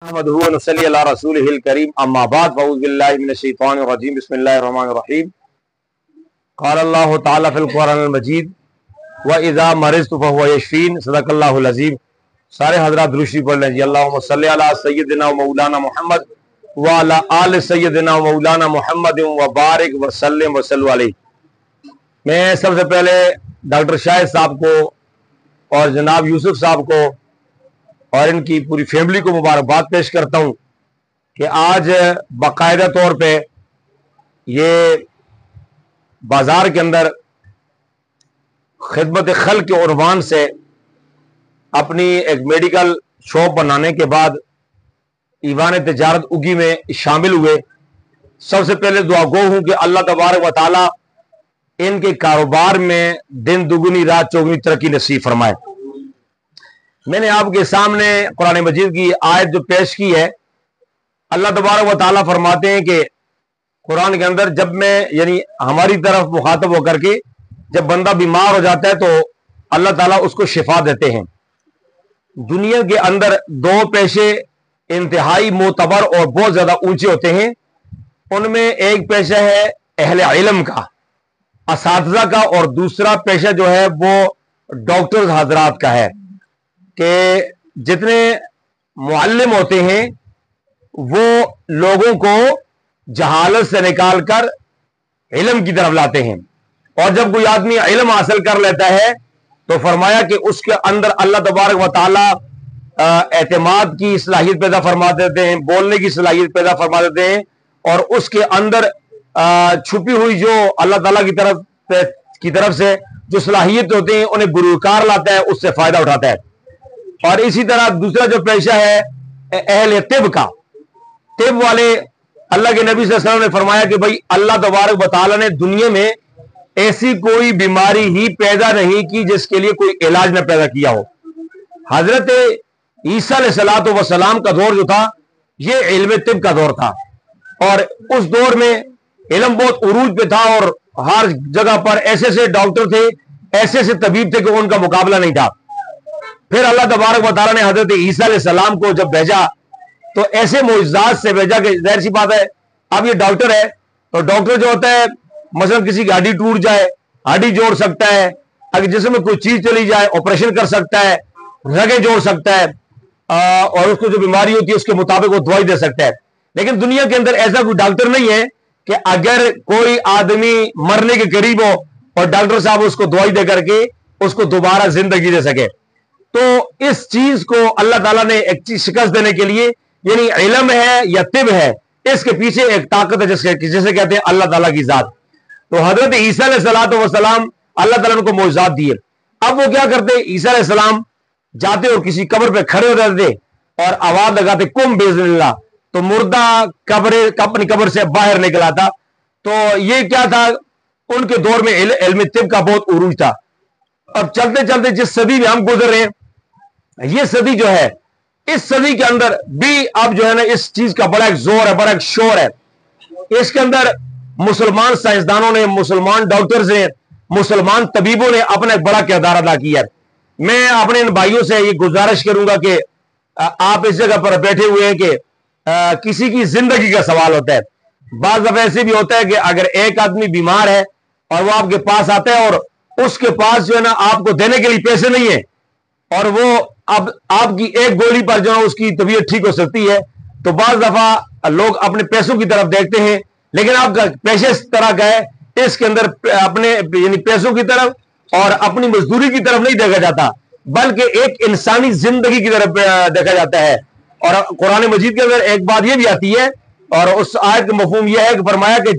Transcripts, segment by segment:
अहमदुहु व नसल्ली अला रसूलिहिल करीम अम्मा बाद फ़अऊज़ु बिल्लाहि मिनश शैतानिर रजीम बिस्मिल्लाहिर रहमानिर रहीम क़ाल अल्लाहु तआला फ़िल क़ुरआनिल मजीद व इज़ा मरिज़तु फ़हुव यशफ़ीन सदक़ल्लाहुल अज़ीम। सारे हज़रात दुरूद पढ़ लें जी। अल्लाहुम्मा सल्लि अला सय्यिदिना व मौलाना मुहम्मद व अला आलि सय्यिदिना व मौलाना मुहम्मद व बारिक व सल्लिम व सल्लु अलैहि। मैं सबसे पहले डॉक्टर शाहिद साहब को और जनाब यूसुफ साहब को और इनकी पूरी फैमिली को मुबारकबाद पेश करता हूं कि आज बाकायदा तौर पे ये बाजार के अंदर खिदमत खल्क के उन्वान से अपनी एक मेडिकल शॉप बनाने के बाद ईवान तिजारत उगी में शामिल हुए। सबसे पहले दुआ गो हूं कि अल्लाह तबारक व तआला इनके कारोबार में दिन दुगुनी रात चौगुनी तरक्की नसीब फरमाए। मैंने आपके सामने कुरान मजीद की आयत जो पेश की है, अल्लाह तबारक व तआला फरमाते हैं कि कुरान के अंदर जब मैं यानी हमारी तरफ मुखातब होकर के जब बंदा बीमार हो जाता है तो अल्लाह ताला उसको शिफा देते हैं। दुनिया के अंदर दो पेशे इंतहाई मोतबर और बहुत ज्यादा ऊंचे होते हैं। उनमें एक पेशा है अहले इल्म का, असातिज़ा का, और दूसरा पेशा जो है वो डॉक्टर्स हजरात का है कि जितने मुअल्लिम होते हैं वो लोगों को जहालत से निकाल कर इल्म की तरफ लाते हैं। और जब कोई आदमी इल्म हासिल कर लेता है तो फरमाया कि उसके अंदर अल्लाह तबारक व तआला एतमाद की सलाहियत पैदा फरमा देते हैं, बोलने की सलाहियत पैदा फरमा देते हैं, और उसके अंदर छुपी हुई जो अल्लाह ताला की तरफ से जो सलाहियत होती हैं उन्हें गुरूकार लाता है, उससे फायदा उठाता है। और इसी तरह दूसरा जो पेशा है अहले तिब का, तिब वाले अल्लाह के नबी सल्लल्लाहु अलैहि वसल्लम ने फरमाया कि भाई अल्लाह तबारक व तआला ने दुनिया में ऐसी कोई बीमारी ही पैदा नहीं की जिसके लिए कोई इलाज न पैदा किया हो। हजरत ईसा अलैहिस्सलातु वस्सलाम का दौर जो था ये इल्म तिब का दौर था, और उस दौर में इल्म बहुत उरूज पे था और हर जगह पर ऐसे ऐसे डॉक्टर थे, ऐसे ऐसे तबीब थे कि उनका मुकाबला नहीं था। फिर अल्लाह तबारक व तआला ने हजरत ईसा अलैहिस्सलाम को जब भेजा तो ऐसे मोइज़ात से भेजा कि जाहिर सी बात है अब ये डॉक्टर है, तो डॉक्टर जो होता है मसलन किसी की हड्डी टूट जाए हड्डी जोड़ सकता है, अगर जिसमें कोई चीज चली जाए ऑपरेशन कर सकता है, रगें जोड़ सकता है, और उसको जो बीमारी होती है उसके मुताबिक वो दवाई दे सकता है। लेकिन दुनिया के अंदर ऐसा कोई डॉक्टर नहीं है कि अगर कोई आदमी मरने के करीब हो और डॉक्टर साहब उसको दवाई दे करके उसको दोबारा जिंदगी दे सके। तो इस चीज को अल्लाह ताला ने एक चीज शिकस्त देने के लिए, यानी इल्म है या तिब है, इसके पीछे एक ताकत है जिसे कहते हैं अल्लाह ताला की जात। तो हजरत ईसा अलैहिस्सलातु वस्सलाम अल्लाह ताला ने उनको मौजूद दिए। अब वो क्या करते, ईसा अलैहिस्सलाम जाते और किसी कब्र पे खड़े हो जाते और आवाज लगाते कुम बिइज़्निल्लाह, तो मुर्दा अपनी कब्र से बाहर निकल आता। तो ये क्या था, उनके दौर में इल्म तिब का बहुत उरूज था। अब चलते चलते जिस सदी में हम गुजर रहे हैं, ये सदी जो है, इस सदी के अंदर भी अब जो है ना इस चीज का बड़ा एक जोर है, बड़ा एक शोर है। इसके अंदर मुसलमान साइंसदानों ने, मुसलमान डॉक्टर्स ने, मुसलमान तबीबों ने अपना एक बड़ा किरदार अदा किया है। मैं अपने इन भाइयों से ये गुजारिश करूंगा कि आप इस जगह पर बैठे हुए हैं कि किसी की जिंदगी का सवाल होता है। बाज़ दफा ऐसे भी होता है कि अगर एक आदमी बीमार है और वो आपके पास आता है और उसके पास जो है ना आपको देने के लिए पैसे नहीं है, और वो अब आपकी एक गोली पर जो है उसकी तबीयत ठीक हो सकती है, तो बाज़ दफा लोग अपने पैसों की तरफ देखते हैं। लेकिन आपका पैसे इस तरह का है, इसके अंदर अपने यानी पैसों की तरफ और अपनी मजदूरी की तरफ नहीं देखा जाता, बल्कि एक इंसानी जिंदगी की तरफ देखा जाता है। और कुरान मजीद के अंदर एक बात यह भी आती है, और उस आयत का मफहूम यह है कि फरमाया कि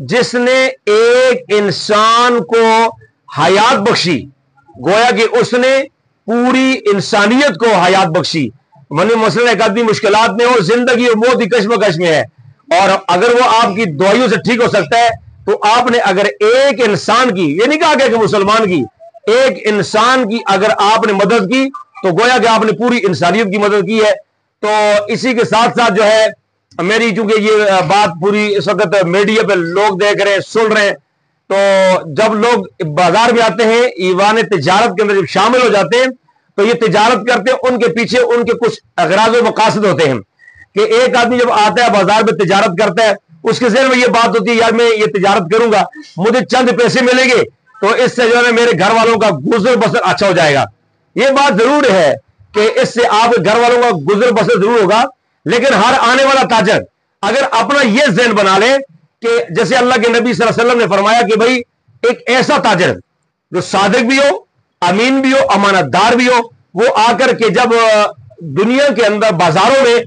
जिसने एक इंसान को हयात बख्शी, गोया कि उसने पूरी इंसानियत को हयात बख्शी। मसलन एक आदमी मुश्किलात में हो, जिंदगी और मौत की कश्मकश में है, और अगर वो आपकी दवाइयों से ठीक हो सकता है, तो आपने अगर एक इंसान की, ये नहीं कहा गया कि मुसलमान की, एक इंसान की अगर आपने मदद की तो गोया कि आपने पूरी इंसानियत की मदद की है। तो इसी के साथ साथ जो है मेरी, चूंकि ये बात पूरी इस वक्त मीडिया पे लोग देख रहे हैं, सुन रहे हैं, तो जब लोग बाजार में आते हैं, ईवान तिजारत के अंदर जब शामिल हो जाते हैं, تو یہ تجارت کرتے ہیں، ان کے پیچھے ان کے کچھ اغراض و مقاصد ہوتے ہیں کہ ایک آدمی جب آتا ہے بازار میں تجارت کرتا ہے، اس کے ذہن میں یہ بات ہوتی ہے یار میں یہ تجارت کروں گا، مجھے چند پیسے ملیں گے تو اس سے جو ہے میرے گھر والوں کا گزر بسر اچھا ہو جائے گا۔ یہ بات ضرور ہے کہ اس سے آپ کے گھر والوں کا گزر بسر ضرور ہوگا، لیکن ہر آنے والا تاجر اگر اپنا یہ ذہن بنا لے کہ جیسے اللہ کے نبی صلی اللہ علیہ وسلم نے فرمایا کہ بھائی ایک ایسا تاجر جو صادق بھی ہو، امین بھی ہو، امانت دار بھی ہو، وہ آ کر کے جب دنیا کے اندر بازاروں میں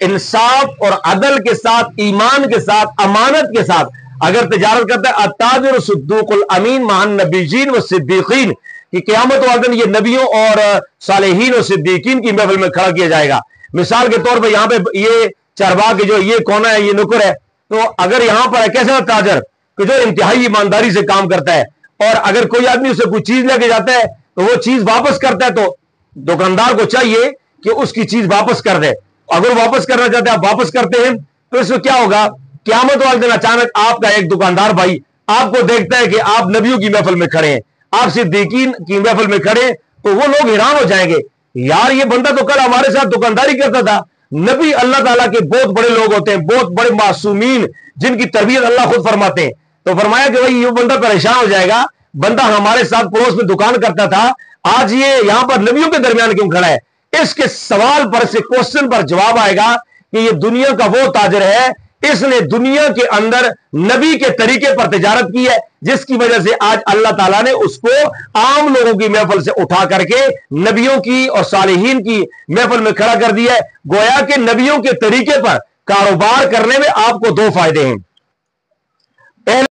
انصاف اور عدل کے ساتھ، ایمان کے ساتھ، امانت کے ساتھ اگر تجارت کرتا ہے، التاجر صدوق الامین مع النبیین والصدیقین، کہ قیامت والے دن یہ نبیوں اور صالحین اور صدیقین کی محفل میں کھڑا کیا جائے گا۔ مثال کے طور پہ یہاں پہ یہ چرواہ کے جو یہ کونا ہے، یہ نکر ہے، تو اگر یہاں پر ایک ایسا تاجر کہ جو انتہائی ایمانداری سے کام کرتا ہے اور اگر کوئی آدمی اسے کوئی چیز لے کے جاتا ہے تو وہ چیز واپس کرتا ہے، تو دکاندار کو چاہیے کہ اس کی چیز واپس کر دے۔ اگر واپس کرنا چاہتے ہیں، آپ واپس کرتے ہیں تو اس میں کیا ہوگا؟ قیامت والے دن اچانک آپ کا ایک دکاندار بھائی آپ کو دیکھتا ہے کہ آپ نبیوں کی محفل میں کھڑے ہیں، آپ صدیقین کی محفل میں کھڑے ہیں، تو وہ لوگ حیران ہو جائیں گے، یار یہ بندہ تو کل ہمارے ساتھ دکانداری کرتا تھا۔ نبی اللہ تعالیٰ کے بہت بڑے لوگ ہوتے ہیں، بہت بڑے معصومین جن کی تربیت اللہ خود فرماتے ہیں، تو فرمایا کہ بھائی یہ بندہ پریشان ہو جائے گا، بندہ ہمارے ساتھ پڑوس میں دکان کرتا تھا، آج یہ یہاں پر نبیوں کے درمیان کیوں کھڑا ہے؟ اس کے سوال پر، سے کوسچن پر جواب آئے گا کہ یہ دنیا کا وہ تاجر ہے، اس نے دنیا کے اندر نبی کے طریقے پر تجارت کی ہے، جس کی وجہ سے آج اللہ تعالیٰ نے اس کو عام لوگوں کی محفل سے اٹھا کر کے نبیوں کی اور صالحین کی محفل میں کھڑا کر دیا ہے۔ گویا کہ نبیوں کے طریقے پر کاروبار کرنے میں آپ کو دو فائدے ہیں۔